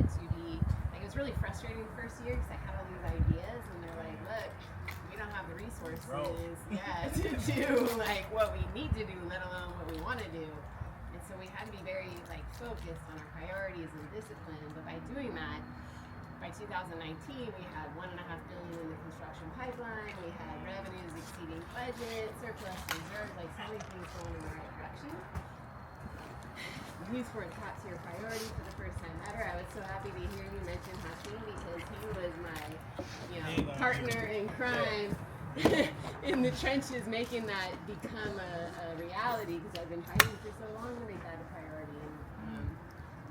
to be, like, it was really frustrating the first year because I had all these ideas and they're like, look, we don't have the resources, to do like what we need to do, let alone what we want to do. And so we had to be very like focused on our priorities and discipline. But by doing that, by 2019, we had $1.5 billion in the construction pipeline. We had revenues exceeding budget, surplus reserves, like so many things going in the right direction. Youth were a top tier priority for the first time ever. I was so happy to hear you mention Hakeem because he was my, partner in crime in the trenches, making that become a reality because I've been fighting for so long to make that a priority. And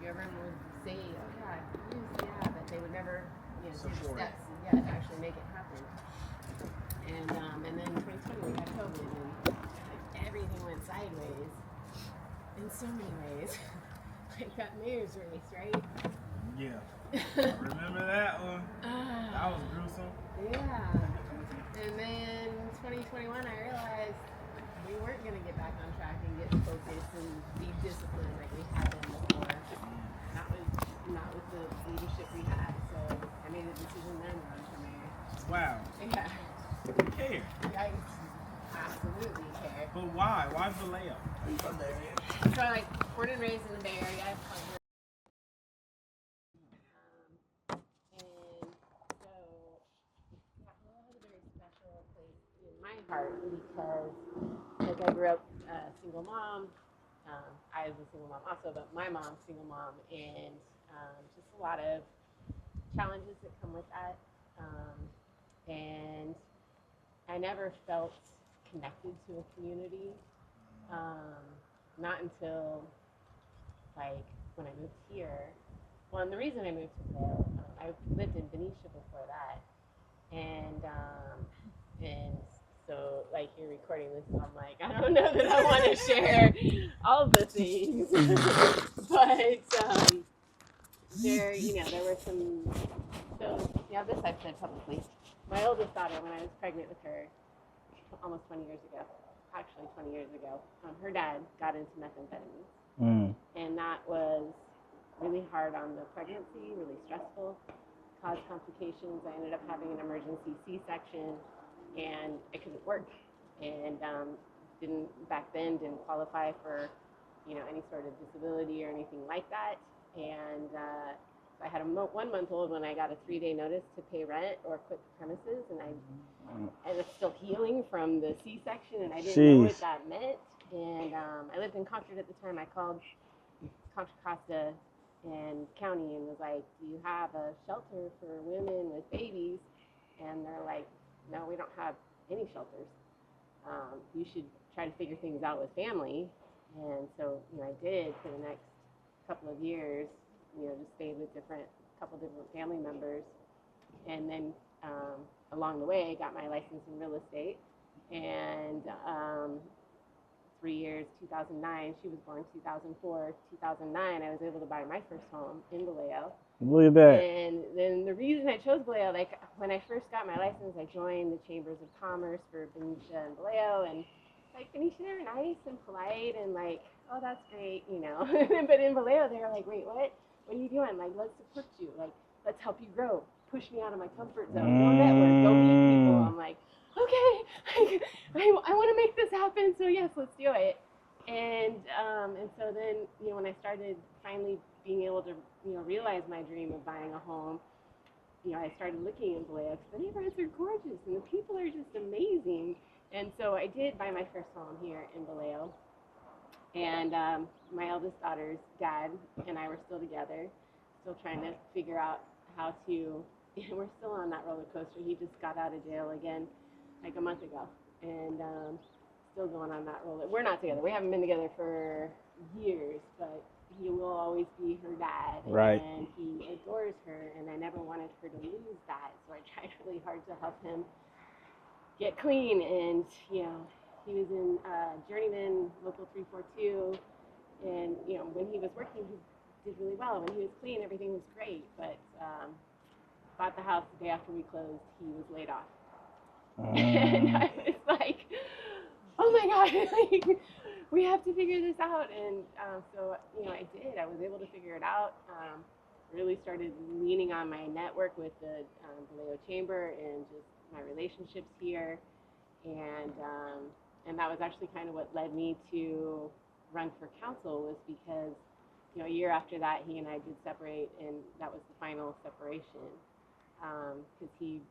everyone would say, oh yeah, but they would never, do the steps, to actually make it happen. And then 2020 we had COVID and like everything went sideways. In so many ways. Like that mayor's race, right? Yeah. I remember that one. That was gruesome. Yeah. And then 2021, I realized we weren't going to get back on track and get focused and be disciplined like we had been before. Not with the leadership we had. So I made a decision then to run for mayor. Wow. Yeah. You care. I absolutely care. But why? Why Vallejo? Are you from the area? So like born and raised in the Bay Area. And so Vallejo has a very special place in my heart because like I grew up a single mom. I was a single mom also, but my mom's single mom, and just a lot of challenges that come with that. And I never felt connected to a community. Not until like when I moved here. Well, and the reason I moved to Vail, I lived in Benicia before that, and so like you're recording this, and I'm like, I don't know that I want to share all the things, but there were some. So this I've said publicly. My oldest daughter, when I was pregnant with her, almost 20 years ago. Actually 20 years ago, her dad got into methamphetamine. And that was really hard on the pregnancy, really stressful, caused complications. I ended up having an emergency C-section, and I couldn't work, and didn't qualify for, any sort of disability or anything like that. And I had a 1 month old when I got a 3-day notice to pay rent or quit the premises, and I was still healing from the C-section, and I didn't know what that meant. And I lived in Concord at the time. I called Contra Costa and County and was like, do you have a shelter for women with babies? And they're like, no, we don't have any shelters. You should try to figure things out with family. And so, I did for the next couple of years, just stayed with couple different family members. And then along the way, got my license in real estate. And 3 years, 2009, she was born 2004, 2009, I was able to buy my first home in Vallejo. Look at that. And then the reason I chose Vallejo, like when I first got my license, I joined the Chambers of Commerce for Benicia and Vallejo, and like Benicia, they're nice and polite and like, oh, that's great, But in Vallejo, they were like, wait, what? What are you doing? Like, let's support you. Like, let's help you grow. Push me out of my comfort zone. Go network. Go meet people. I'm like, okay, I want to make this happen. So yes, let's do it. And so then, when I started finally being able to, realize my dream of buying a home, I started looking in Vallejo because the neighborhoods are gorgeous and the people are just amazing. And so I did buy my first home here in Vallejo. And my eldest daughter's dad and I were still together, still trying to figure out how to, we're still on that roller coaster. He just got out of jail again like a month ago, and still going on that roller. We're not together. We haven't been together for years, but he will always be her dad. Right. And he adores her, and I never wanted her to lose that, so I tried really hard to help him get clean. And, he was in Journeyman, Local 342, and, when he was working, he did really well. When he was clean, everything was great, but bought the house the day after we closed, he was laid off. And I was like, oh my God, like, we have to figure this out. And so, I did. I was able to figure it out. really started leaning on my network with the Vallejo Chamber and just my relationships here. And that was actually kind of what led me to run for council, was because, you know, a year after that, he and I did separate, and that was the final separation, because he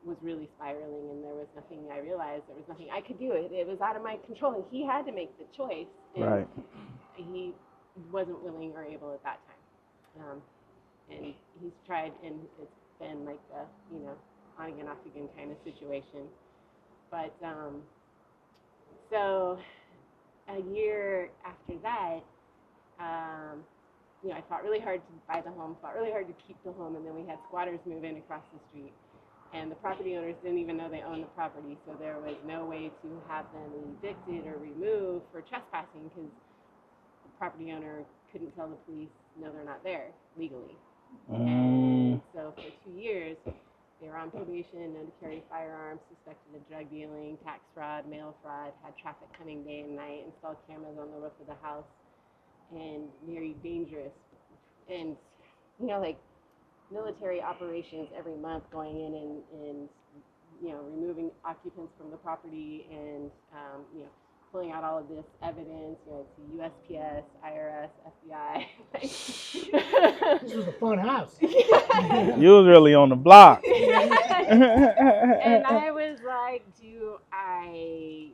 was really spiraling, and there was nothing, I realized there was nothing I could do. It was out of my control, and he had to make the choice, and Right. he wasn't willing or able at that time. And he's tried, and it's been like a, you know, on again, off again kind of situation. But so a year after that, you know, I fought really hard to buy the home, fought really hard to keep the home, and then we had squatters move in across the street. And the property owners didn't even know they owned the property, so there was no way to have them evicted or removed for trespassing, because the property owner couldn't tell the police, no, they're not there legally. And so for 2 years, they were on probation, known to carry firearms, suspected of drug dealing, tax fraud, mail fraud, had traffic coming day and night, installed cameras on the roof of the house, and very dangerous. And, you know, like military operations every month, going in and you know, removing occupants from the property, and, you know, pulling out all of this evidence, you know, it's the USPS, IRS, FBI. This was a fun house. You was really on the block. And I was like, do I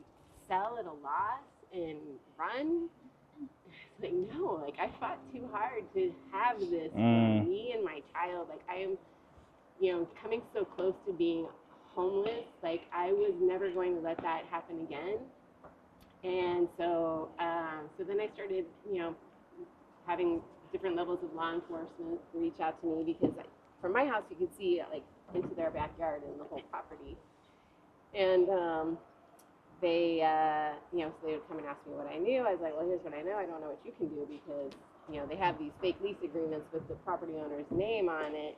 sell at a loss and run? Like, no, like I fought too hard to have this for me and my child. Like, I am, you know, coming so close to being homeless. Like, I was never going to let that happen again. And so, so then I started, you know, having different levels of law enforcement reach out to me, because from my house you could see like into their backyard and the whole property. And they, you know, so they would come and ask me what I knew. I was like, well, here's what I know. I don't know what you can do, because, you know, they have these fake lease agreements with the property owner's name on it.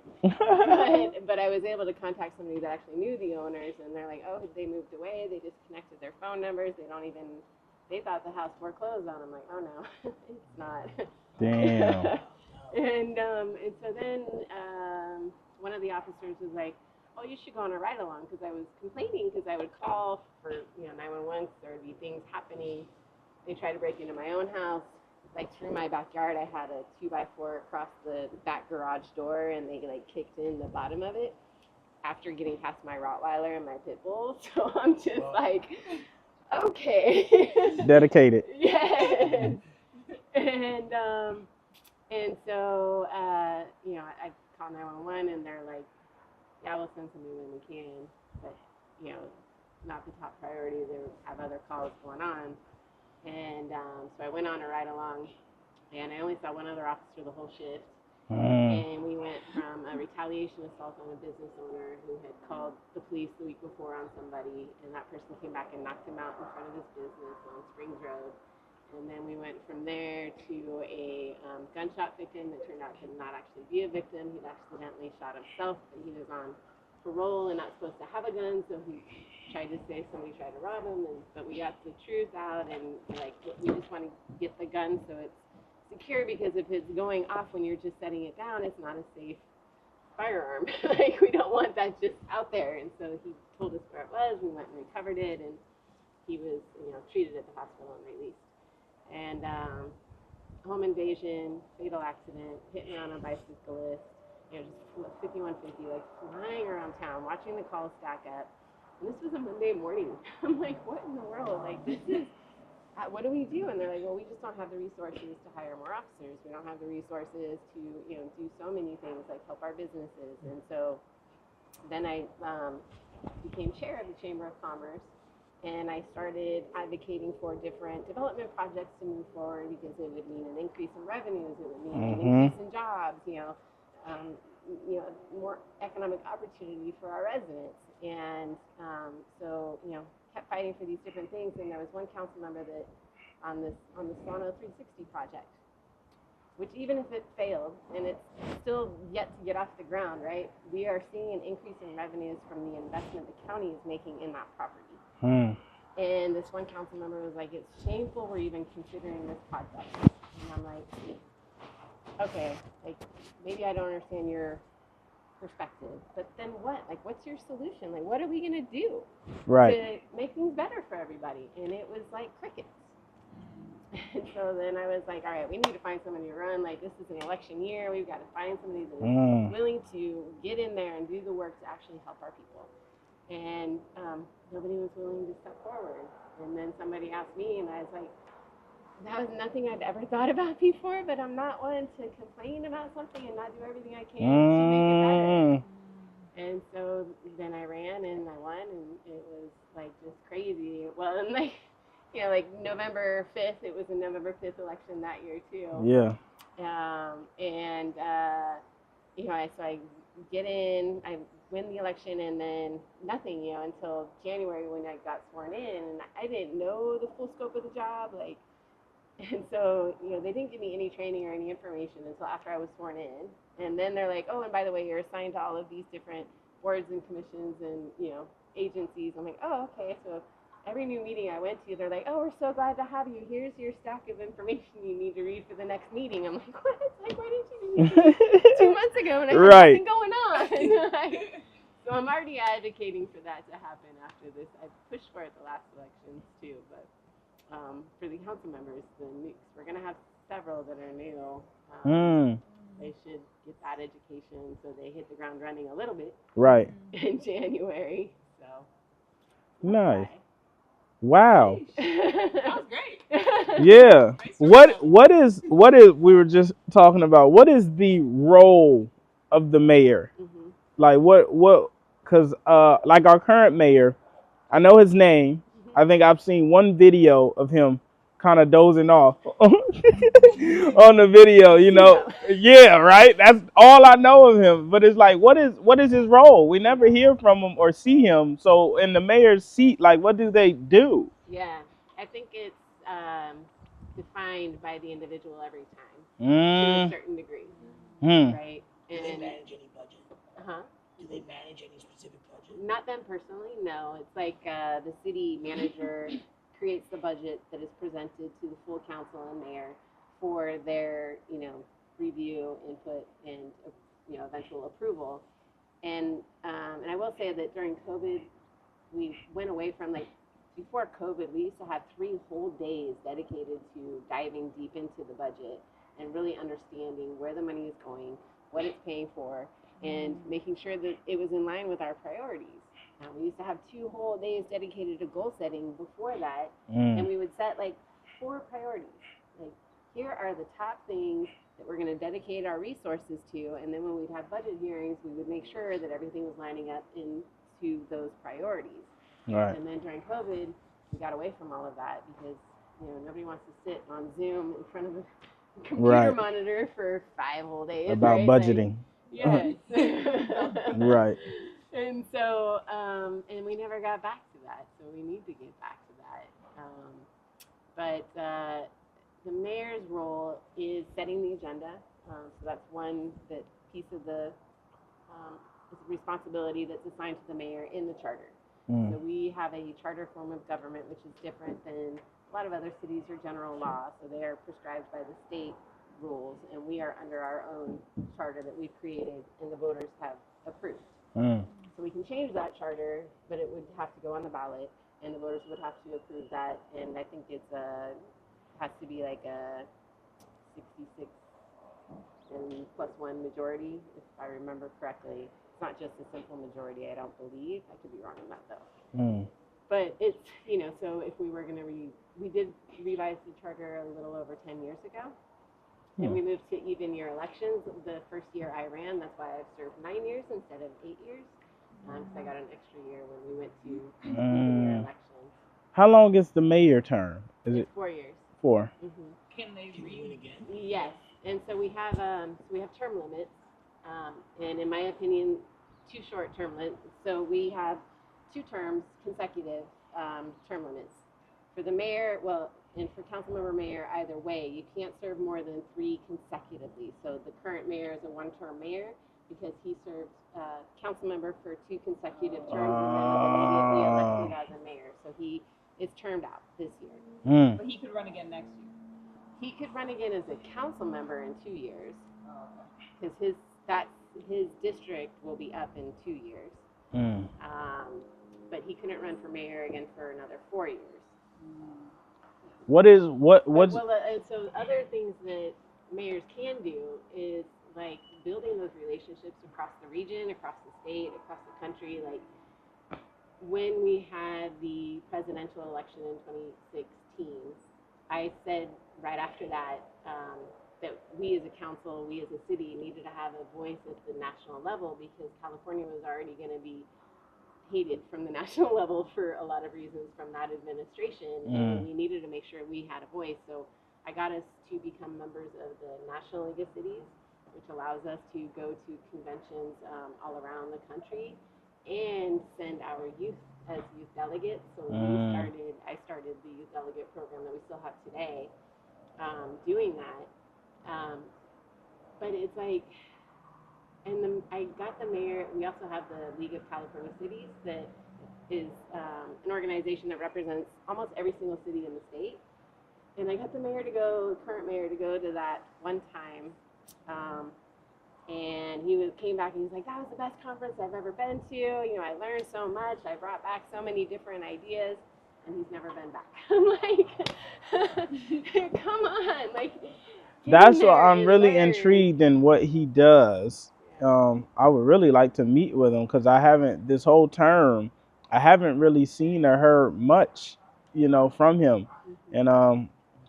but I was able to contact somebody that actually knew the owners, and they're like, oh, they moved away. They disconnected their phone numbers. They don't even, they thought the house foreclosed on. I'm like, oh no, it's not. Damn. And so then one of the officers was like, oh, you should go on a ride along, because I was complaining, because I would call for, you know, 911, because there would be things happening. They tried to break into my own house. Like, through my backyard, I had a 2x4 across the back garage door, and they like kicked in the bottom of it after getting past my Rottweiler and my pit bull. So I'm just like, okay. Dedicated. Yes. And so, you know, I call 911, and they're like, yeah, we'll send somebody when we can, but, you know, not the top priority. They have other calls going on. And so I went on a ride along, and I only saw one other officer the whole shift. And we went from a retaliation assault on a business owner who had called the police the week before on somebody, and that person came back and knocked him out in front of his business on Springs Road. And then we went from there to a gunshot victim that turned out to not actually be a victim. He'd accidentally shot himself, and he was on parole and not supposed to have a gun, so he tried to say somebody tried to rob him. But we got the truth out, and like, we just want to get the gun so it's secure, because if it's going off when you're just setting it down, it's not a safe firearm. Like, we don't want that just out there. And so he told us where it was. We went and recovered it, and he was, you know, treated at the hospital and released. And home invasion, fatal accident, hit me on a bicyclist, you know, just 5150, like flying around town, watching the calls stack up. And this was a Monday morning. I'm like, what in the world? Like, this is, what do we do? And they're like, well, we just don't have the resources to hire more officers. We don't have the resources to, you know, do so many things, like help our businesses. And so then I became chair of the Chamber of Commerce. And I started advocating for different development projects to move forward, because it would mean an increase in revenues, it would mean an increase in jobs, you know, more economic opportunity for our residents. And so, you know, kept fighting for these different things. And there was one council member that on the Solano 360 project, which, even if it failed, and it's still yet to get off the ground, right, we are seeing an increase in revenues from the investment the county is making in that property. And this one council member was like, it's shameful we're even considering this project. And I'm like, okay, like maybe I don't understand your perspective, but then what? Like, what's your solution? Like, what are we gonna do Right. to make things better for everybody? And it was like crickets. And so then I was like, all right, we need to find somebody to run. Like, this is an election year. We've got to find somebody that is willing to get in there and do the work to actually help our people. And nobody was willing to step forward. And then somebody asked me, and I was like, that was nothing I'd ever thought about before, but I'm not one to complain about something and not do everything I can to make it better. And so then I ran and I won, and it was like just crazy. Well, and like, you know, like November 5th, it was a November 5th election that year too. Yeah. You know, so I get in, I win the election, and then nothing, you know, until January when I got sworn in, and I didn't know the full scope of the job, like, and so, you know, they didn't give me any training or any information until after I was sworn in. And then they're like, oh, and by the way, you're assigned to all of these different boards and commissions and, you know, agencies. I'm like, oh, okay. So every new meeting I went to, they're like, oh, we're so glad to have you. Here's your stack of information you need to read for the next meeting. I'm like, what? Like, why didn't you do this 2 months ago when I had nothing going on? So I'm already advocating for that to happen after this. I pushed for it the last elections too, but for the council members, we're going to have several that are new. They should get that education so they hit the ground running a little bit. Right. In January. So. Nice. Wow. That was great. Yeah. What is we were just talking about? What is the role of the mayor? Mm-hmm. Like what? Because like our current mayor, I know his name. I think I've seen one video of him kind of dozing off on the video, you know. Yeah, right? That's all I know of him. But it's like, what is his role? We never hear from him or see him. So in the mayor's seat, like, what do they do? Yeah, I think it's defined by the individual every time to a certain degree, right? Do they manage any budget? Do they manage any specific budget? Not them personally, no. It's like the city manager creates the budget that is presented to the full council and mayor for their, you know, review, input, and, you know, eventual approval. And I will say that during COVID, we went away from, like, before COVID, we used to have 3 whole days dedicated to diving deep into the budget and really understanding where the money is going, what it's paying for, and making sure that it was in line with our priorities. We used to have 2 whole days dedicated to goal setting before that, and we would set like 4 priorities. Like, here are the top things that we're going to dedicate our resources to, and then when we'd have budget hearings, we would make sure that everything was lining up into those priorities. Right. And then during COVID, we got away from all of that because, you know, nobody wants to sit on Zoom in front of a computer monitor for 5 whole days. About budgeting. Like, yes. Right. And so, and we never got back to that, so we need to get back to that. But the mayor's role is setting the agenda. So that's one piece of the responsibility that's assigned to the mayor in the charter. So we have a charter form of government, which is different than a lot of other cities or general law. So they are prescribed by the state rules, and we are under our own charter that we've created and the voters have approved. So we can change that charter, but it would have to go on the ballot, and the voters would have to approve that. And I think has to be like a 66 and +1 majority, if I remember correctly. It's not just a simple majority, I don't believe. I could be wrong on that though. But it's, you know, so if we were going to we did revise the charter a little over 10 years ago. And we moved to even year elections. The first year I ran, that's why I've served 9 years instead of 8 years. Because I got an extra year when we went to even year elections. How long is the mayor term? Is it 4 years? 4. Can they read again? Yes. And so we have term limits. And in my opinion, 2 short term limits. So we have 2 terms, consecutive term limits. For the mayor, and for council member mayor, either way, you can't serve more than 3 consecutively. So the current mayor is a 1-term mayor because he served council member for 2 consecutive terms and then was immediately elected as a mayor. So he is termed out this year. But he could run again next year. He could run again as a council member in 2 years, because his district will be up in 2 years. But he couldn't run for mayor again for another 4 years. What's And so other things that mayors can do is like building those relationships across the region, across the state, across the country. Like when we had the presidential election in 2016, I said right after that that we as a council, we as a city needed to have a voice at the national level, because California was already going to be hated from the national level for a lot of reasons from that administration, and we needed to make sure we had a voice. So I got us to become members of the National League of Cities, which allows us to go to conventions all around the country and send our youth as youth delegates. So I started the youth delegate program that we still have today, doing that. But it's like, I got the mayor. We also have the League of California Cities, that is an organization that represents almost every single city in the state. And I got the current mayor to go to that one time. And he came back and he's like, that was the best conference I've ever been to. You know, I learned so much. I brought back so many different ideas. And he's never been back. I'm like, come on. Like, That's what I'm really intrigued in what he does. I would really like to meet with him, because this whole term, I haven't really seen or heard much, from him. And I'm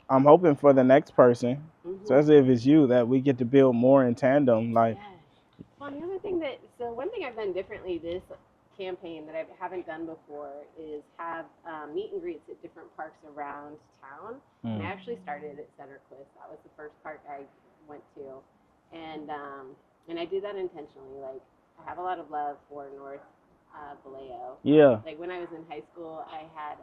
hoping for the next person, especially if it's you, that we get to build more in tandem. Like, well, the other thing one thing I've done differently this campaign that I haven't done before is have meet and greets at different parks around town. And I actually started at Center Cliff. That was the first park I went to, and I did that intentionally. Like, I have a lot of love for North Vallejo. Yeah. Like when I was in high school, I had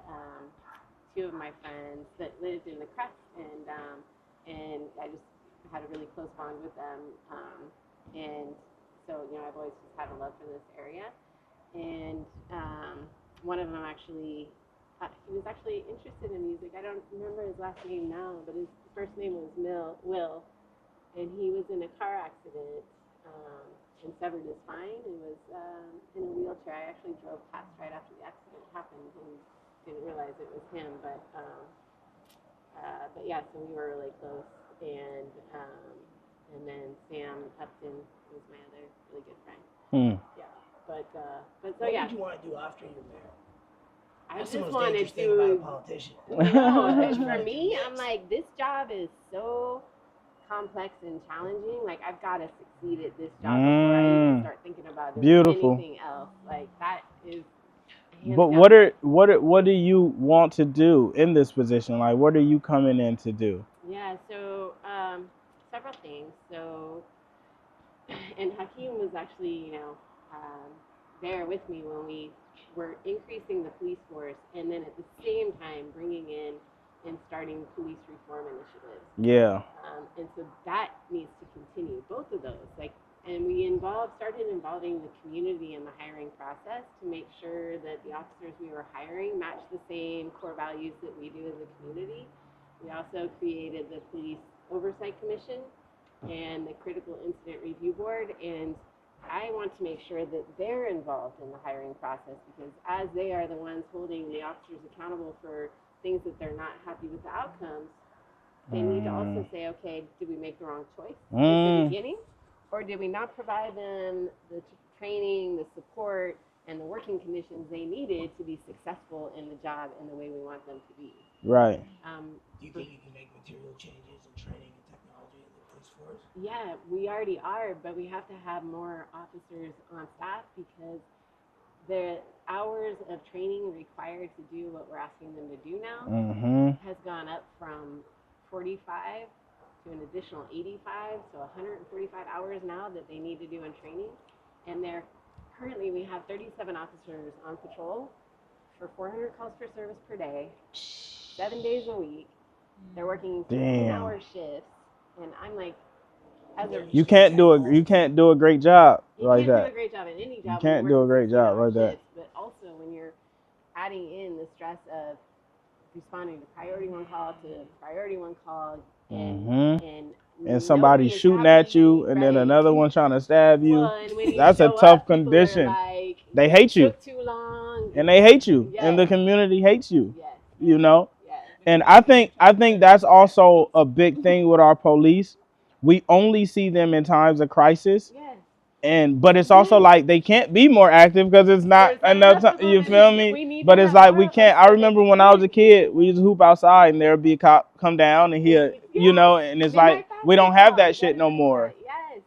two of my friends that lived in the crest, and I just had a really close bond with them. And so, I've always just had a love for this area. And one of them actually, he was actually interested in music. I don't remember his last name now, but his first name was Will. And he was in a car accident and severed his spine and was in a wheelchair. I actually drove past right after the accident happened and didn't realize it was him. But yeah, so we were really close. And then Sam Upton was my other really good friend. Yeah. But so yeah. What did you want to do after you're married? I That's just the most wanted dangerous thing about a to. politician. No, for me, I'm like, this job is so complex and challenging. Like, I've got to succeed at this job before I even start thinking about anything else. Like, that is. But what do you want to do in this position? Like, what are you coming in to do? Yeah, so several things. So, and Hakeem was actually, there with me when we were increasing the police force, and then at the same time bringing in and starting police reform initiatives. Yeah. And so that needs to continue, both of those. And we started involving the community in the hiring process to make sure that the officers we were hiring match the same core values that we do as a community. We also created the Police Oversight Commission and the Critical Incident Review Board, and I want to make sure that they're involved in the hiring process, because as they are the ones holding the officers accountable for things that they're not happy with the outcomes, they need to also say, okay, did we make the wrong choice at the beginning? Or did we not provide them the training, the support, and the working conditions they needed to be successful in the job in the way we want them to be? Right. Do you think you can make material changes in training and technology in the police force? Yeah, we already are, but we have to have more officers on staff, because the hours of training required to do what we're asking them to do now has gone up from 45 to an additional 85, so 145 hours now that they need to do in training. And currently we have 37 officers on patrol for 400 calls for service per day, 7 days a week. They're working 15-hour shifts, and I'm like, you can't do a great job like that. You can't do a great job in any job. You can't do a great job like that. But also when you're adding in the stress of responding to priority one call to priority one call, And somebody shooting at you, and then another one trying to stab you. Well, and when you That's a show tough up, people are condition. like, They hate you. Took too long. And they hate you. Yes. And the community hates you. Yes. You know? Yes. And I think that's also a big thing with our police. We only see them in times of crisis. Yes. But it's also like they can't be more active because it's not enough time. You feel me? But it's like we can't. I remember when I was a kid, we used to hoop outside and there'd be a cop come down and he'll, you know, and it's like we don't have that shit no more. Yes.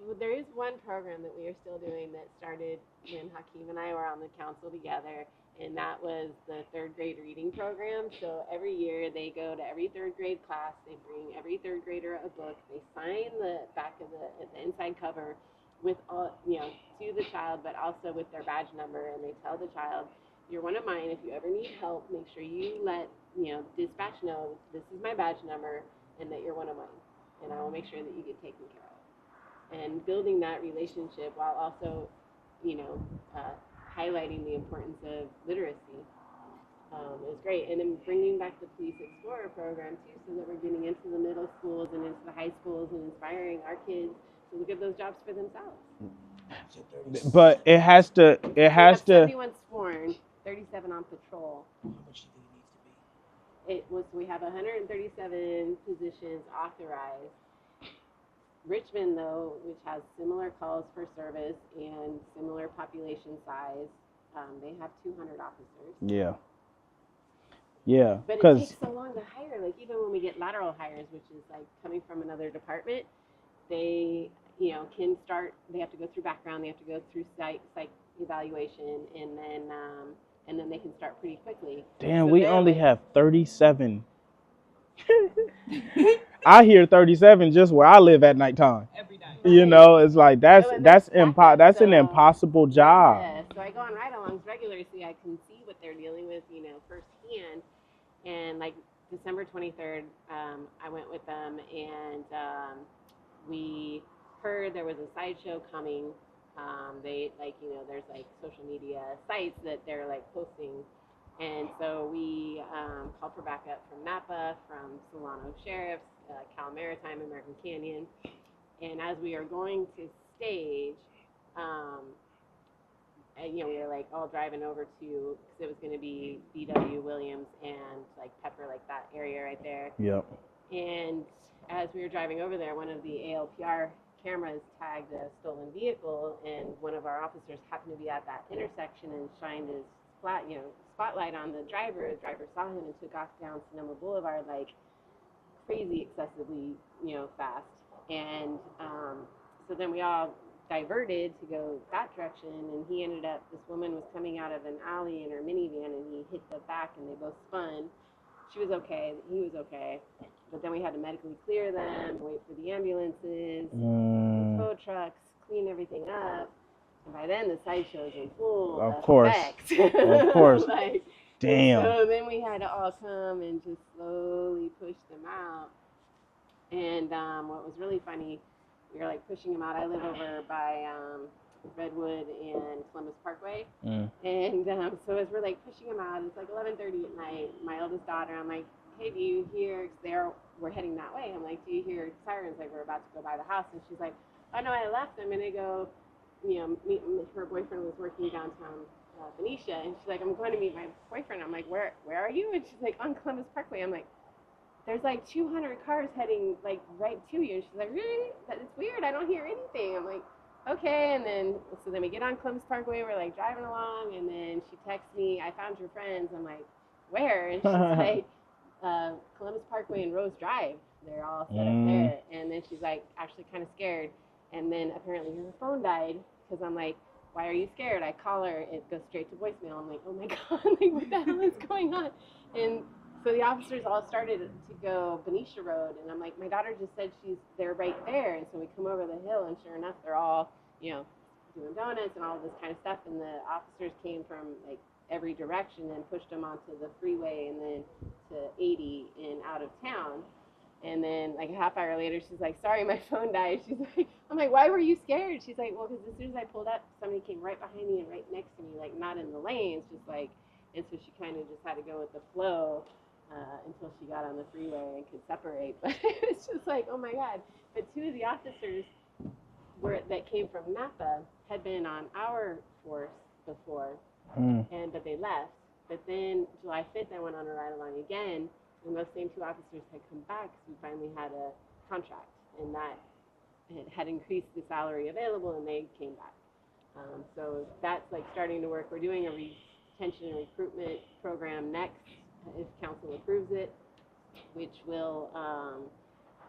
Well, there is one program that we are still doing that started when Hakeem and I were on the council together, and that was the 3rd grade reading program. So every year they go to every 3rd grade class, they bring every 3rd grader a book, they sign the back of the inside cover with all, you know, to the child, but also with their badge number, and they tell the child, you're one of mine. If you ever need help, make sure you let, you know, dispatch know this is my badge number and that you're one of mine, and I will make sure that you get taken care of. And building that relationship while also, you know, highlighting the importance of literacy is great. And then bringing back the Police Explorer program too, so that we're getting into the middle schools and into the high schools and inspiring our kids to look at those jobs for themselves. But it has to. 71 sworn, 37 on patrol. How much do you think it needs to be? It was. We have 137 positions authorized. Richmond, though, which has similar calls for service and similar population size, they have 200 officers. Yeah. Yeah. But it takes so long to hire. Like even when we get lateral hires, which is like coming from another department, they, you know, can start. They have to go through background. They have to go through psych evaluation, and then they can start pretty quickly. Damn, so we only have 37. I hear 37 just where I live at nighttime. Every night. You know, it's like that's an impossible job. Yeah, so I go on ride-alongs regularly so I can see what they're dealing with, you know, firsthand. And like December 23rd, I went with them, and we heard there was a sideshow coming. They like, you know, there's like social media sites that they're like posting. And so we called for backup from Napa, from Solano Sheriff's, Cal Maritime, American Canyon. And as we are going to stage, and, you know, we were like all driving over to, because it was going to be BW, Williams, and like Pepper, like that area right there. Yep. And as we were driving over there, one of the ALPR cameras tagged a stolen vehicle, and one of our officers happened to be at that intersection and shined his spotlight on the driver. The driver saw him and took off down Sonoma Boulevard like crazy, excessively, you know, fast. And so then we all diverted to go that direction, and he ended up, this woman was coming out of an alley in her minivan, and he hit the back, and they both spun. She was okay, he was okay, but then we had to medically clear them, wait for the ambulances, tow trucks, clean everything up. And by then the sideshow's in full effect. Of course. Like, damn. So then we had to all come and just slowly push them out. And what was really funny, we were like pushing them out. I live over by Redwood and Columbus Parkway. And so as we're like pushing them out, it's like 11:30 at night. My oldest daughter, I'm like, hey, do you hear, because we're heading that way. I'm like, do you hear sirens? Like, we're about to go by the house. And she's like, oh no, I left. I'm going to go, you know, her boyfriend was working downtown Benicia. And she's like, I'm going to meet my boyfriend. I'm like, where are you? And she's like, on Columbus Parkway. I'm like, there's like 200 cars heading like right to you. And she's like, really? It's weird. I don't hear anything. I'm like, okay. And then, so then we get on Columbus Parkway. We're like driving along. And then she texts me, I found your friends. I'm like, where? And she's like, Columbus Parkway and Rose Drive. They're all set up there. And then she's like, actually kind of scared. And then apparently her phone died, because I'm like, why are you scared? I call her, it goes straight to voicemail. I'm like, oh my God, like what the hell is going on? And so the officers all started to go Benicia Road, and I'm like, my daughter just said they're right there. And so we come over the hill, and sure enough, they're all, you know, doing donuts and all this kind of stuff. And the officers came from like every direction and pushed them onto the freeway and then to 80 and out of town. And then like a half hour later, she's like, sorry, my phone died. She's like, I'm like, why were you scared? She's like, well, because as soon as I pulled up, somebody came right behind me and right next to me, like not in the lanes, just like, and so she kind of just had to go with the flow. until she got on the freeway and could separate. But it was just like, oh my God. But two of the officers that came from Napa had been on our force before, but they left. But then July 5th, I went on a ride along again, and those same two officers had come back because we finally had a contract, and that had increased the salary available, and they came back. So that's like starting to work. We're doing a retention and recruitment program next, if council approves it, which will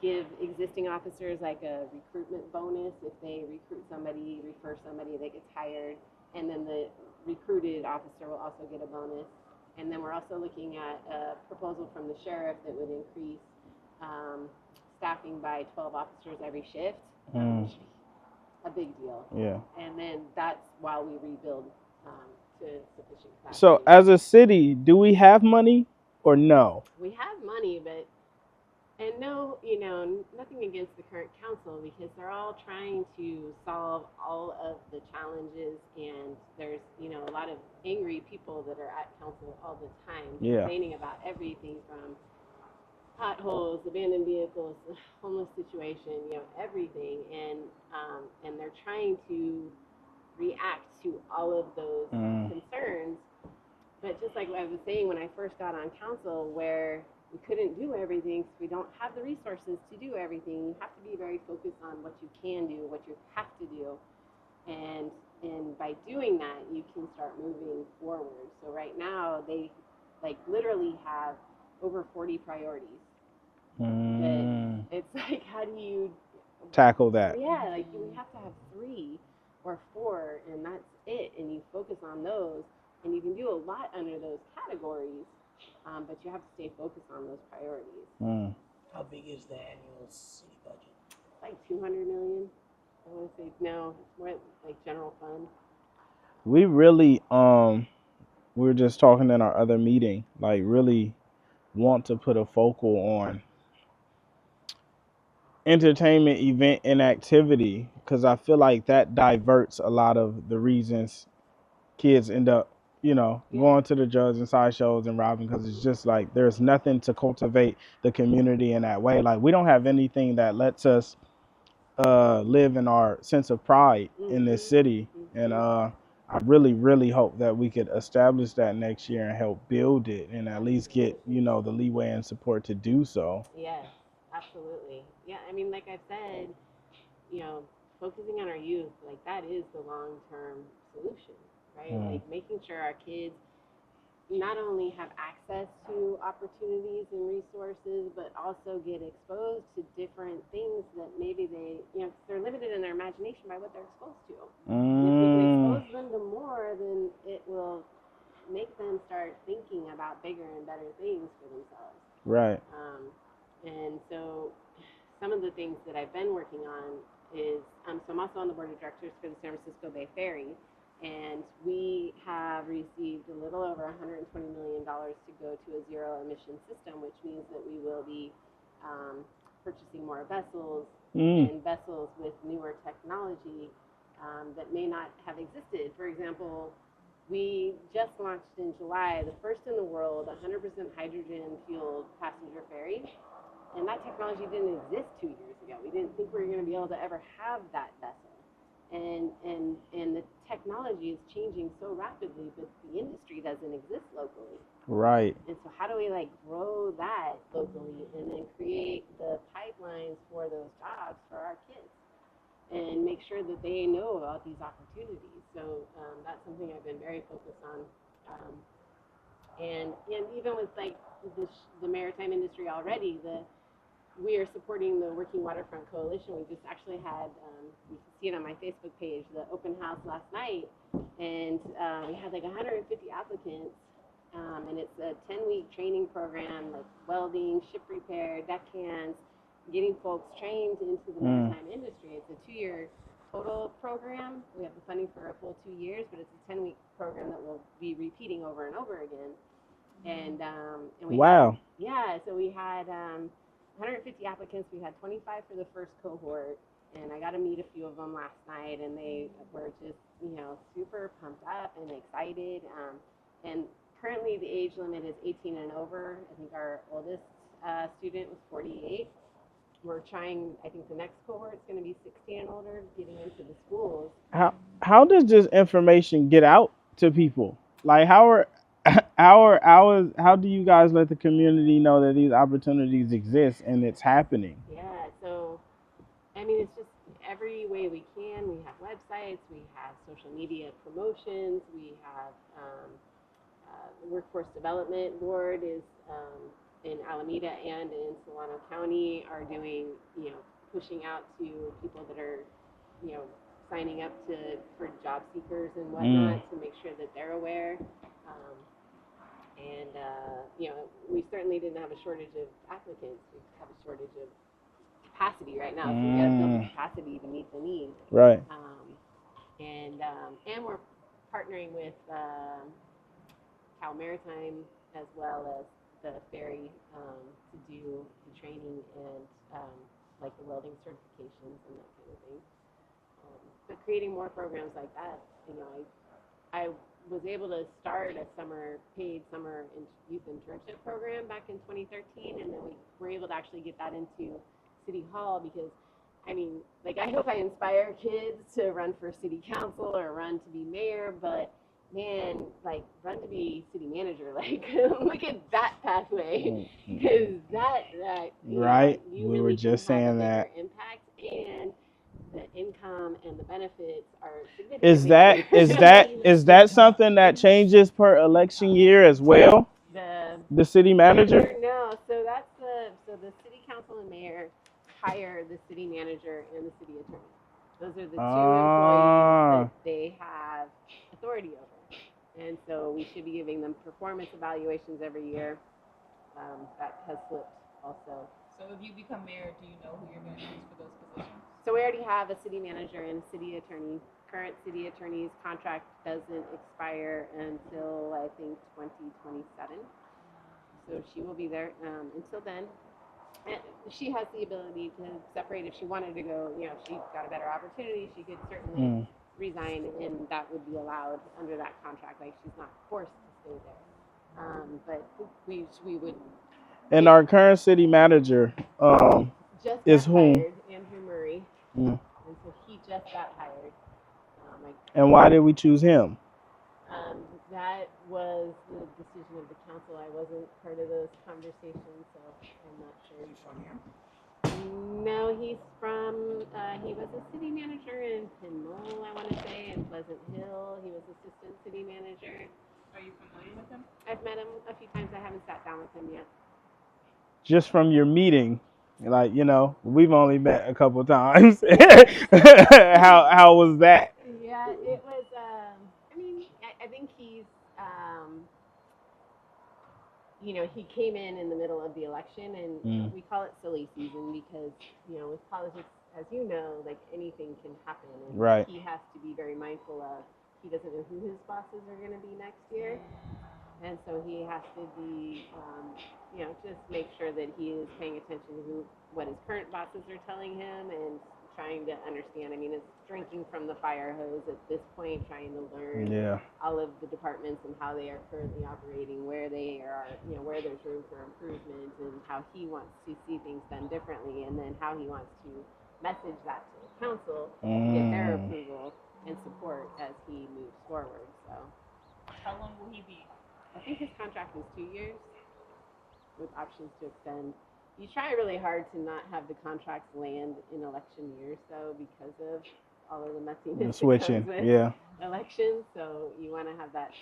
give existing officers like a recruitment bonus if they recruit somebody, refer somebody that gets hired, and then the recruited officer will also get a bonus. And then we're also looking at a proposal from the sheriff that would increase staffing by 12 officers every shift, which would be a big deal. Yeah. And then that's while we rebuild to sufficient capacity. So as a city, do we have money or no? We have money, but no, nothing against the current council, because they're all trying to solve all of the challenges, and there's, a lot of angry people that are at council all the time, complaining about everything from potholes, abandoned vehicles, the homeless situation, everything, and they're trying to react to all of those concerns. But just like I was saying when I first got on council, where we couldn't do everything, so we don't have the resources to do everything. You have to be very focused on what you can do, what you have to do, and by doing that, you can start moving forward. So right now, they literally have over 40 priorities. But it's like, how do you tackle that? Yeah, we have to have 3 or 4, and that's it. And you focus on those, and you can do a lot under those categories. But you have to stay focused on those priorities. How big is the annual city budget? Like 200 million. I want to say no, it's more like general fund. We really we were just talking in our other meeting, really want to put a focal on entertainment, event, and activity, because I feel like that diverts a lot of the reasons kids end up going to the drugs and sideshows and robbing, because it's just like there's nothing to cultivate the community in that way. Like, we don't have anything that lets us live in our sense of pride in this city. And I really, really hope that we could establish that next year and help build it, and at least get the leeway and support to do so. Yes, absolutely. Yeah, I mean, like I've said, focusing on our youth, that is the long-term solution, right? Making sure our kids not only have access to opportunities and resources, but also get exposed to different things that maybe they're limited in their imagination by what they're exposed to. And if we can expose them to more, then it will make them start thinking about bigger and better things for themselves. Right. And so some of the things that I've been working on is, so I'm also on the board of directors for the San Francisco Bay Ferry, and we have received a little over $120 million to go to a zero emission system, which means that we will be purchasing more vessels and vessels with newer technology that may not have existed. For example, we just launched in July the first in the world 100% hydrogen fueled passenger ferry. And that technology didn't exist 2 years ago. We didn't think we were going to be able to ever have that vessel. And the technology is changing so rapidly, but the industry doesn't exist locally. Right. And so how do we grow that locally and then create the pipelines for those jobs for our kids and make sure that they know about these opportunities? So that's something I've been very focused on. And even with the maritime industry already, we are supporting the Working Waterfront Coalition. We just actually had, you can see it on my Facebook page, the open house last night, and we had 150 applicants, and it's a 10-week training program, welding, ship repair, deckhands, getting folks trained into the maritime industry. It's a 2-year total program. We have the funding for a full 2 years, but it's a 10-week program that we'll be repeating over and over again. And we so we had 150 applicants. We had 25 for the first cohort, and I got to meet a few of them last night, and they were just super pumped up and excited. And currently the age limit is 18 and over. I think our oldest student was 48. We're trying, I think the next cohort is going to be 60 and older, getting into the schools. How does this information get out to people? Like how do you guys let the community know that these opportunities exist and it's happening? Yeah, so I mean, it's just every way we can. We have websites, we have social media promotions, we have the Workforce Development Board is in Alameda and in Solano County are doing, pushing out to people that are, signing up for job seekers and whatnot to make sure that they're aware. We certainly didn't have a shortage of applicants. We have a shortage of capacity right now. So we got to build the capacity to meet the need. Right. And we're partnering with Cal Maritime as well as the ferry to do the training and like the welding certifications and that kind of thing. But creating more programs like that, I was able to start a paid summer youth internship program back in 2013, and then we were able to actually get that into City Hall because, I hope I inspire kids to run for city council or run to be mayor, but man, run to be city manager, look at that pathway, because that right. You We really were just saying that impact, and the income and the benefits are significant. Is that something that changes per election year as well? The city manager? No, so that's the city council and mayor hire the city manager and the city attorney. Those are the two employees that they have authority over. And so we should be giving them performance evaluations every year. That has flipped also. So if you become mayor, do you know who you're going to use for those positions? So we already have a city manager and a city attorney. Current city attorney's contract doesn't expire until, I think, 2027. So she will be there until then. And she has the ability to separate if she wanted to go, if she got a better opportunity, she could certainly resign, and that would be allowed under that contract. She's not forced to stay there. But we would. And our current city manager is whom? Andrew Murray. And so he just got hired. And why did we choose him? That was the decision of the council. I wasn't part of those conversations, so I'm not sure. He's from here? No, he's from, he was a city manager in Pinole, I want to say, in Pleasant Hill. He was assistant city manager. Are you familiar with him? I've met him a few times. I haven't sat down with him yet. Just from your meeting, we've only met a couple times. How was that? Yeah, it was, I think he's, he came in the middle of the election, and we call it silly season because, with politics, as you know, anything can happen. And right. He has to be very mindful of, he doesn't know who his bosses are going to be next year. And so he has to be, just make sure that he is paying attention to what his current bosses are telling him and trying to understand. It's drinking from the fire hose at this point, trying to learn all of the departments and how they are currently operating, where they are, where there's room for improvement, and how he wants to see things done differently, and then how he wants to message that to the council, get their approval and support as he moves forward. So, how long will he be? I think his contract is 2 years with options to extend. You try really hard to not have the contracts land in election years, though, because of all of the messiness switching, that comes with elections. So you want to have that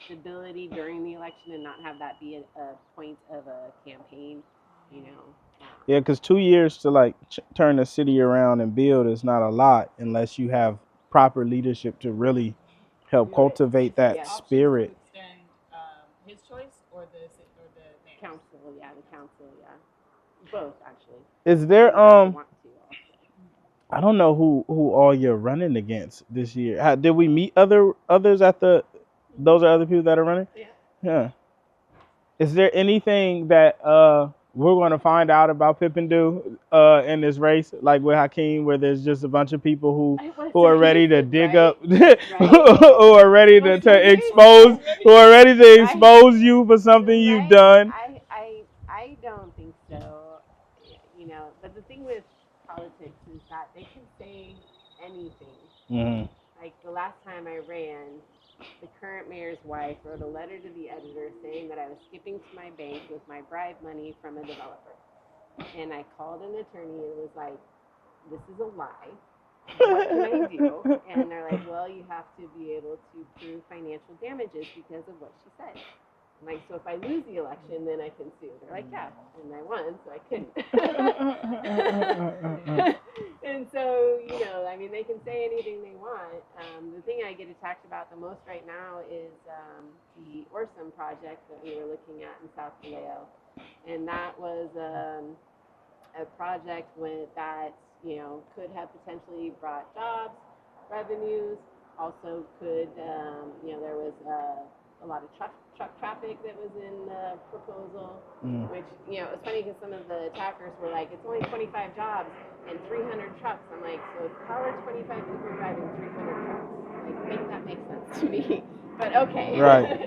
stability during the election and not have that be a point of a campaign, Yeah, because 2 years to turn the city around and build is not a lot unless you have proper leadership to really help cultivate that spirit. To extend his choice or the mayor's? Council, the council, both actually. Is there I don't know who all you're running against this year. Did we meet others at those are other people that are running? Yeah. Is there anything that we're going to find out about Pippin do in this race, like with Hakeem, where there's just a bunch of people who are ready to dig up, who are ready to expose, who are ready to expose you for something you've done. I don't think so. You know, but the thing with politics is that they can say anything. Mm-hmm. Like the last time I ran, the current mayor's wife wrote a letter to the editor saying that I was skipping to my bank with my bribe money from a developer. And I called an attorney and was like, this is a lie. What can I do? And they're like, well, you have to be able to prove financial damages because of what she said. I'm like, so if I lose the election, then I can sue. They're like, yeah, and I won, so I couldn't. And so, you know, I mean, they can say anything they want. The thing I get attacked about the most right now is the Orsum project that we were looking at in South Vallejo. And that was a project that, you know, could have potentially brought jobs, revenues, also could, you know, there was a lot of truck traffic that was in the proposal, which, you know, it was funny because some of the attackers were like, it's only 25 jobs and 300 trucks. I'm like, so how are 25 people driving 300 trucks? Like, make that make sense to me. But okay. Right.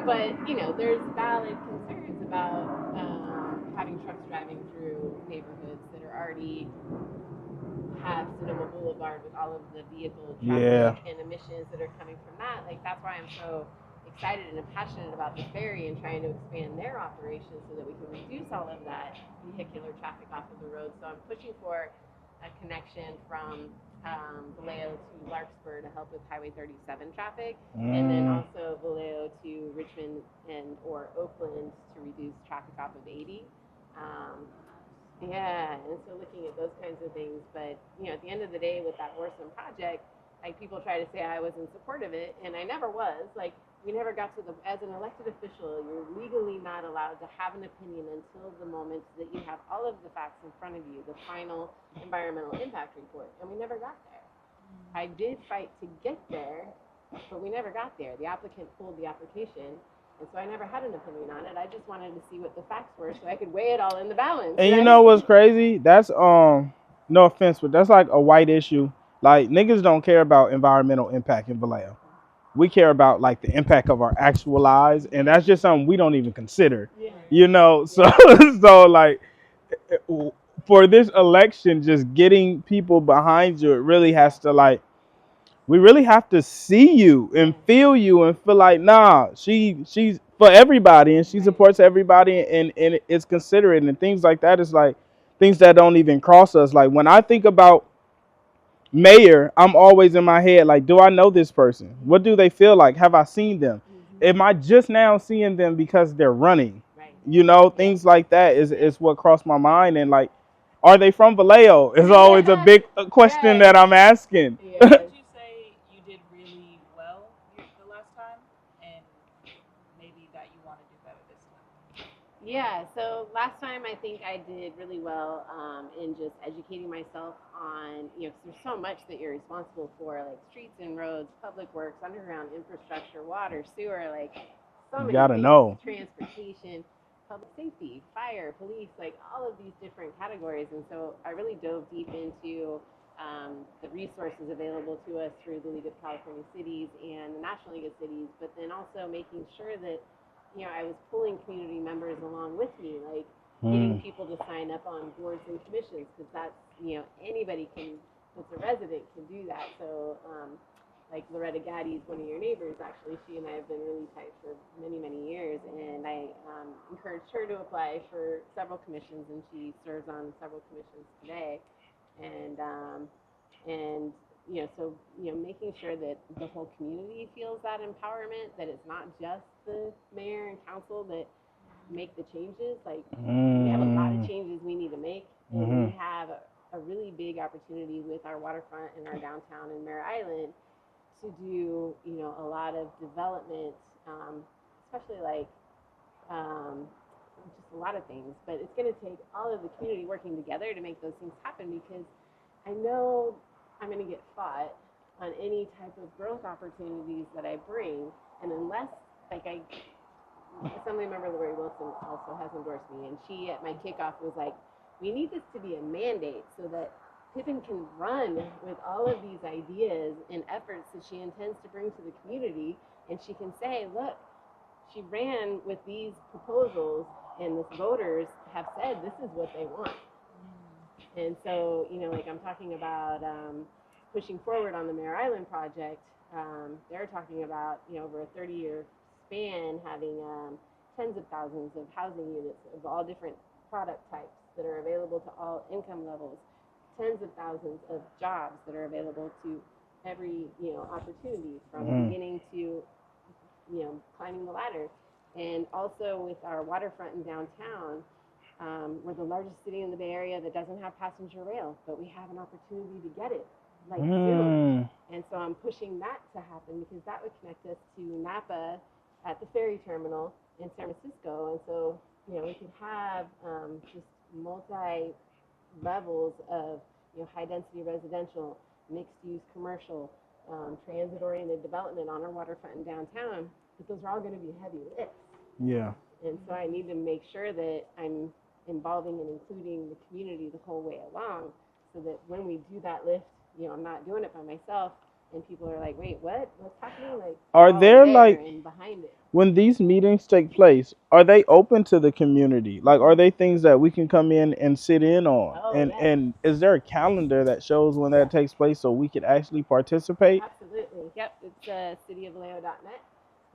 But, you know, there's valid concerns about having trucks driving through neighborhoods that are already have Sonoma Boulevard with all of the vehicle traffic and emissions that are coming from that. Like, that's why I'm so excited and passionate about the ferry and trying to expand their operations so that we can reduce all of that vehicular traffic off of the road. So I'm pushing for a connection from Vallejo to Larkspur to help with Highway 37 traffic, and then also Vallejo to Richmond and or Oakland to reduce traffic off of 80. Yeah, and so looking at those kinds of things, but you know, at the end of the day, with that Orsum project, like people try to say I was in support of it, and I never was. Like we never got to the as an elected official, you're legally not allowed to have an opinion until the moment that you have all of the facts in front of you, the final environmental impact report, and we never got there. I did fight to get there, but we never got there. The applicant pulled the application. And so I never had an opinion on it. I just wanted to see what the facts were so I could weigh it all in the balance. And right? you know what's crazy? That's no offense, but that's like a white issue. Like niggas don't care about environmental impact in Vallejo. We care about like the impact of our actual lives, and that's just something we don't even consider. Yeah. You know, so so like for this election, just getting people behind you, it really has to like we really have to see you and feel you and feel like, nah, she's for everybody and she supports everybody and it's considerate and things like that is like things that don't even cross us. Like when I think about mayor, I'm always in my head like, do I know this person? What do they feel like? Have I seen them? Am I just now seeing them because they're running? Right. You know, things like that is what crossed my mind. And like, are they from Vallejo? Is always a big question that I'm asking. Would you say you did really well the last time, and maybe that you want to do better this time? Yeah, so last time I think I did really well in just educating myself on, you know, 'cause there's so much that you're responsible for, like streets and roads, public works, underground infrastructure, water, sewer, like so many gotta things, know. transportation, public safety, fire, police, like all of these different categories. And so I really dove deep into the resources available to us through the League of California Cities and the National League of Cities, but then also making sure that, you know, I was pulling community members along with me, like getting people to sign up on boards and commissions, because that's, you know, anybody can, that's a resident can do that. So, like Loretta Gaddy's one of your neighbors, actually, she and I have been really tight for many, many years, and I encouraged her to apply for several commissions, and she serves on several commissions today. And you know, so, you know, making sure that the whole community feels that empowerment, that it's not just the mayor and council that make the changes. Like, we have a lot of changes we need to make, and we have a really big opportunity with our waterfront and our downtown and Mare Island to do, you know, a lot of development, especially like just a lot of things. But it's going to take all of the community working together to make those things happen, because I know I'm going to get fought on any type of growth opportunities that I bring, and unless like I Assemblymember Lori Wilson also has endorsed me, and she at my kickoff was like, "We need this to be a mandate so that Pippin can run with all of these ideas and efforts that she intends to bring to the community, and she can say, look, she ran with these proposals, and the voters have said this is what they want." And so, like I'm talking about pushing forward on the Mare Island project, they're talking about, over a 30-year span, having tens of thousands of housing units of all different product types that are available to all income levels, tens of thousands of jobs that are available to every, opportunity from beginning to, climbing the ladder. And also with our waterfront in downtown, we're the largest city in the Bay Area that doesn't have passenger rail, but we have an opportunity to get it, like soon. And so I'm pushing that to happen because that would connect us to Napa at the ferry terminal in San Francisco. And so, we could have just multi levels of, high density residential, mixed use commercial, transit oriented development on our waterfront in downtown. But those are all going to be heavy lifts. Yeah. And so I need to make sure that I'm involving and including the community the whole way along, so that when we do that lift, I'm not doing it by myself, and people are like, "Wait, what? What's happening?" Like, are there like and behind it. When these meetings take place, are they open to the community? Like, are they things that we can come in and sit in on? Oh, and yes. and is there a calendar that shows when that takes place so we could actually participate? Absolutely. Yep. It's cityofvallejo.net.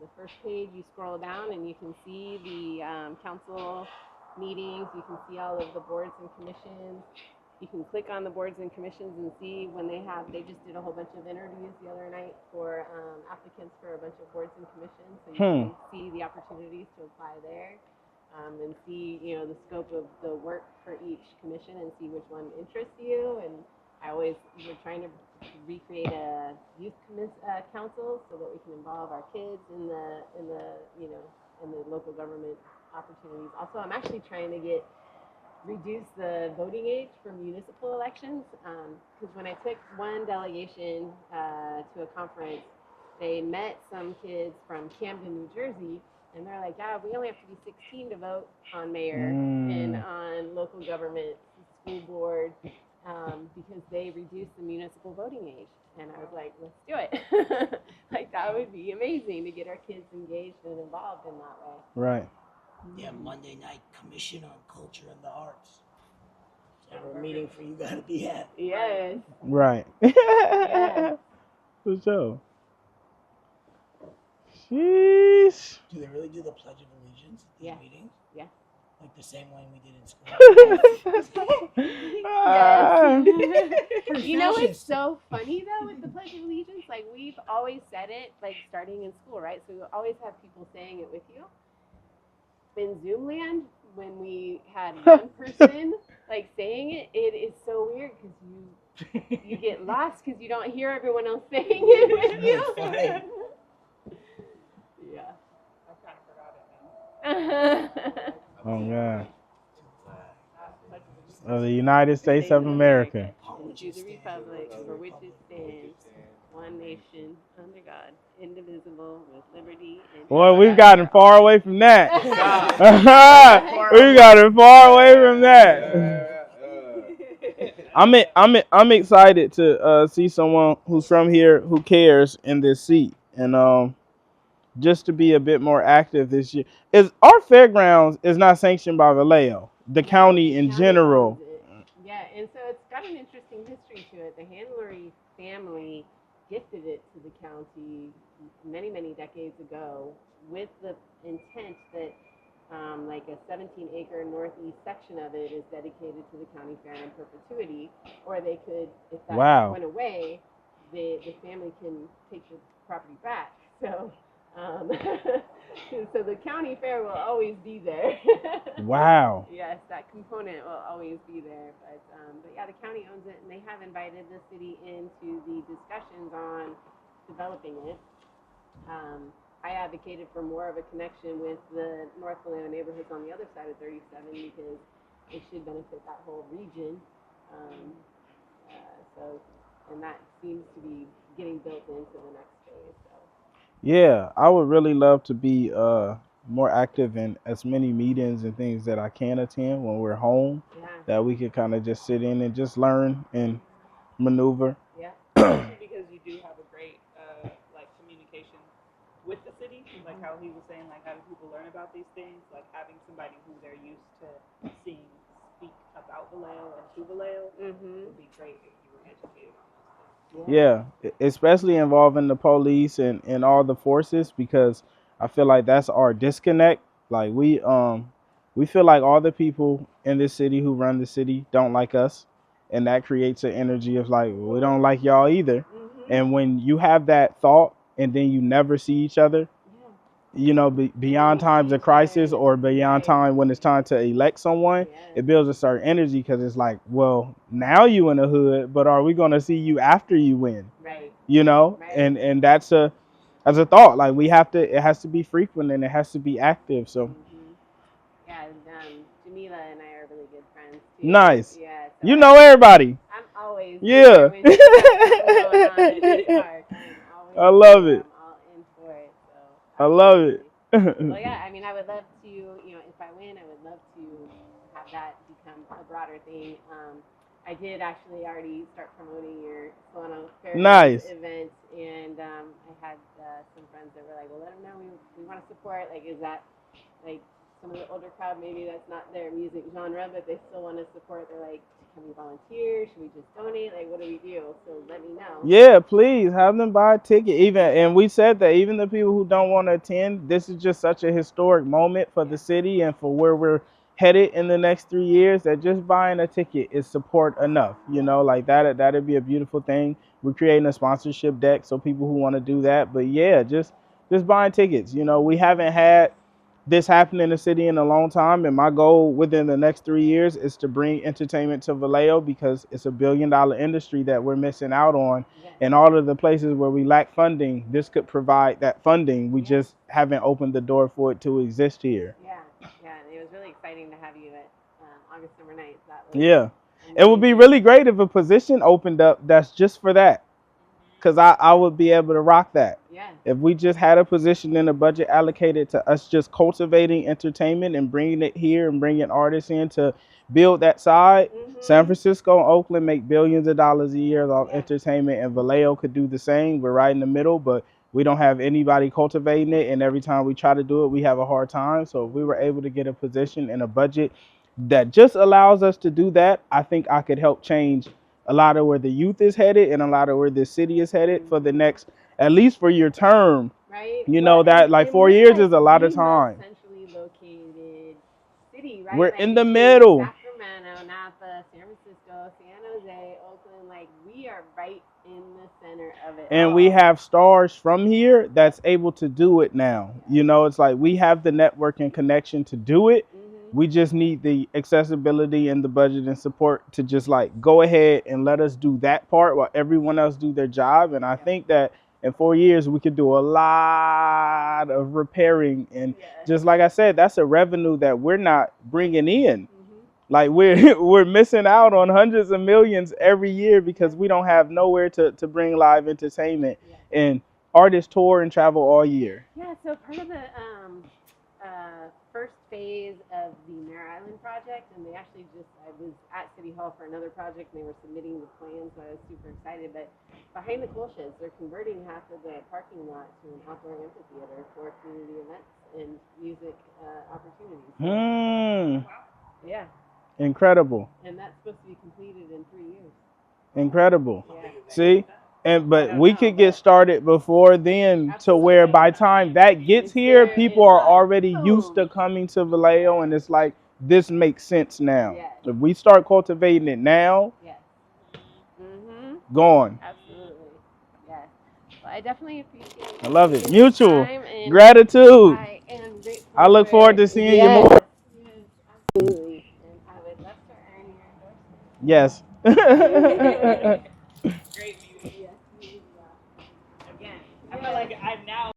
The first page, you scroll down and you can see the council meetings. You can see all of the boards and commissions. You can click on the boards and commissions and see when they just did a whole bunch of interviews the other night for applicants for a bunch of boards and commissions. So you can see the opportunities to apply there, and see, the scope of the work for each commission and see which one interests you. And we're trying to recreate a youth council so that we can involve our kids in the local government opportunities. Also, I'm actually trying to reduce the voting age for municipal elections, because when I took one delegation to a conference, they met some kids from Camden, New Jersey, and they're like, "Yeah, we only have to be 16 to vote on mayor and on local government, school board, because they reduced the municipal voting age." And I was like, "Let's do it." Like, that would be amazing to get our kids engaged and involved in that way. Right. Yeah, Monday night commission on culture and the arts. So we're meeting for you guys to be at. Yes. Right. Yeah. For sure. Sheesh. Do they really do the Pledge of Allegiance at these meetings? Yeah. Like the same way we did in school? Yes. You know what's so funny though with the Pledge of Allegiance? Like, we've always said it, like, starting in school, right? So we always have people saying it with you. In Zoom land, when we had one person like saying it, it is so weird because you get lost because you don't hear everyone else saying it with you. Yeah. I kind of forgot it now. Oh God. Of the United States of America. To the republic for which it stands, one nation, under God, indivisible, with liberty and Boy, we've gotten far away from that. We've gotten far away from that. I'm excited to see someone who's from here who cares in this seat, and just to be a bit more active this year. Is our fairgrounds is not sanctioned by Vallejo, the county in general. Yeah, and so it's got an interesting history to it. The Handlery family gifted it to the county many, many decades ago with the intent that like a 17-acre northeast section of it is dedicated to the county fair in perpetuity, or they could, if that went away, the family can take the property back. So so the county fair will always be there. Wow. Yes, that component will always be there. But yeah, the county owns it, and they have invited the city into the discussions on developing it. I advocated for more of a connection with the North Vallejo neighborhoods on the other side of 37 because it should benefit that whole region. And that seems to be getting built into the next phase. So. Yeah, I would really love to be more active in as many meetings and things that I can attend when we're home, Yeah. that we could kind of just sit in and just learn and maneuver. Yeah. Especially because you do have a great like communication with the city, like how he was saying, like how do people learn about these things, like having somebody who they're used to seeing speak about Vallejo and to Vallejo would be great if you were educated on those things. Yeah, especially involving the police and all the forces, because I feel like that's our disconnect. Like we feel like all the people in this city who run the city don't like us, and that creates an energy of like, we don't like y'all either. And when you have that thought and then you never see each other, you know, beyond times of crisis or beyond time when it's time to elect someone, it builds a certain energy, because it's like, well, now you in the hood, but are we going to see you after you win? Right. You know, and that's a thought. Like we have to, it has to be frequent and it has to be active. So Yeah, Jamila and I are really good friends too. nice. Yeah. So You know everybody. I'm always Yeah. there when she's got something going on at New Park. I'm always I love there. it. I'm all in for it. I So love it. well, yeah, I mean, I would love to, you know, if I win, I would love to have that become a broader thing. I did actually already start promoting your Solano Fair Nice. event, and I had some friends that were like, well, let them know we want to support. Like, is that, like, some of the older crowd, maybe that's not their music genre, but they still want to support. They're like, can we volunteer? Should we just donate? Like, what do we do? So let me know. Yeah, please have them buy a ticket. Even, and we said that even the people who don't want to attend, this is just such a historic moment for the city and for where we're headed in the next 3 years, that just buying a ticket is support enough. You know, like that'd be a beautiful thing. We're creating a sponsorship deck so people who want to do that. But yeah, just buying tickets. You know, we haven't had this happened in the city in a long time, and my goal within the next 3 years is to bring entertainment to Vallejo, because it's $1 billion industry that we're missing out on. And all of the places where we lack funding, this could provide that funding. We just haven't opened the door for it to exist here. Yeah, and it was really exciting to have you at August summer nights. That was Yeah, it would be really great if a position opened up that's just for that, because I would be able to rock that. Yeah. If we just had a position in the budget allocated to us just cultivating entertainment and bringing it here and bringing artists in to build that side. San Francisco and Oakland make billions of dollars a year off entertainment, and Vallejo could do the same. We're right in the middle, but we don't have anybody cultivating it, and every time we try to do it, we have a hard time. So if we were able to get a position and a budget that just allows us to do that, I think I could help change a lot of where the youth is headed and a lot of where the city is headed for the next, at least for your term. Right. You know, that like 4 years is a lot of time. Centrally located city, right? We're like in the between middle. Sacramento, Napa, San Francisco, San Jose, Oakland, like we are right in the center of it. And we have stars from here that's able to do it now. You know, it's like we have the network and connection to do it. We just need the accessibility and the budget and support to just like go ahead and let us do that part while everyone else do their job. And I think that in 4 years, we could do a lot of repairing. And just like I said, that's a revenue that we're not bringing in. Like we're missing out on hundreds of millions every year because we don't have nowhere to bring live entertainment. And artists tour and travel all year. Yeah, so part of the first phase of the Mare Island project, and they actually I was at City Hall for another project, and they were submitting the plans, so I was super excited. But behind the coal sheds, they're converting half of the parking lot to an outdoor amphitheater for community events and music opportunities. Wow. Yeah. Incredible. And that's supposed to be completed in 3 years. Incredible. Yeah. See? But we could get started before then to where by the time that gets here, people are already used to coming to Vallejo, and it's like, this makes sense now. If we start cultivating it now, gone. Absolutely. Yes. Well, I definitely appreciate it. I love it. Mutual Gratitude. gratitude. I look forward to seeing you more. Yes, absolutely. And I would love to earn your endorsement. Yes. Great meeting. Again, I feel like I've now